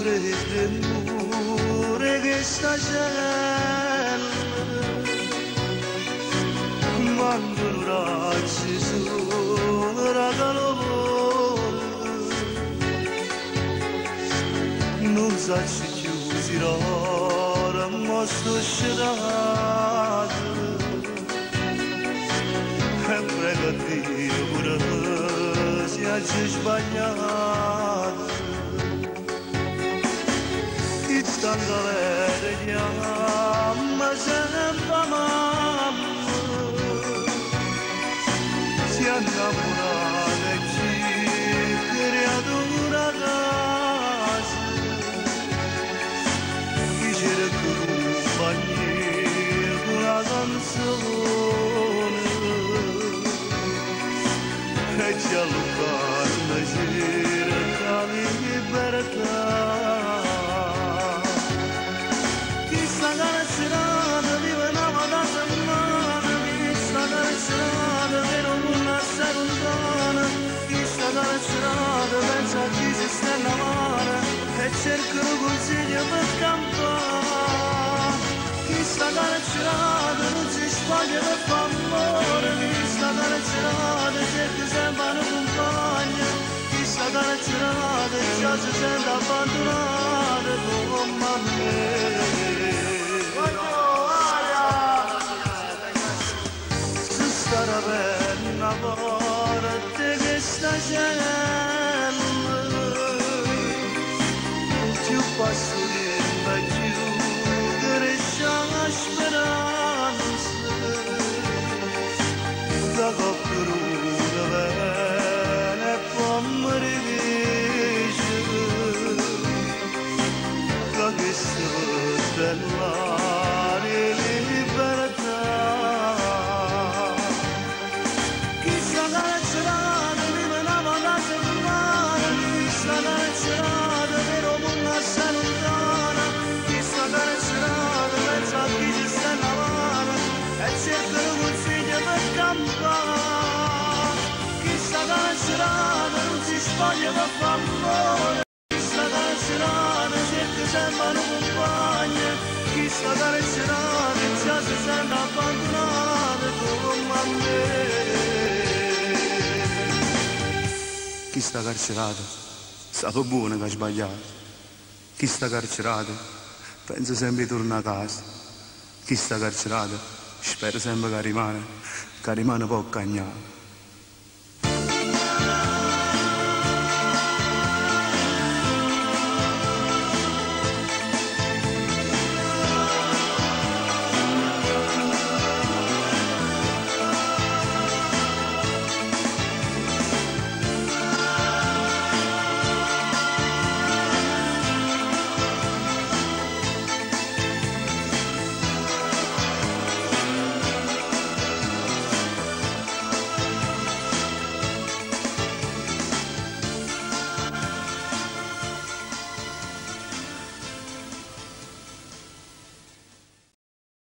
tremure che sta cielo quando raggi sopra calore non sa ci chiuderà ma sto scedato e prego Dio pure se oggi sbagliato che stanno vedendo ma sempre mamma si è innamorata e ci creatura casa chi c'era compagnia con la canzone e ci allontana cerca libertà chi sta carcerata vive una vita settimana chi sta carcerata vero una secontana chi sta carcerata pensa a chi si sta in mano e cercano consigli per campare chi sta carcerata non si spoglia per favore chi sta carcerata cerca sempre una compagna chi sta carcerata già si sente abbandonata come a me se sta una penna forte che sta cielo più passo tempo a chiudere la speranza da coppia bene e poi mi ridice che si può stellare libertà chi sta carcerata vive una vita settimana chi sta carcerata vero una se lontana chi sta carcerata pensa a chi ci sta in mano e cerca un consiglio per campare chi sta carcerata non si spoglia per favore chi sta carcerata cerca sempre una compagna chi sta carcerata già si sente abbandonata come a me chi sta carcerato è stato buono che ha sbagliato chi sta carcerato pensa sempre di tornare a casa chi sta carcerato spera sempre che rimane può cagnare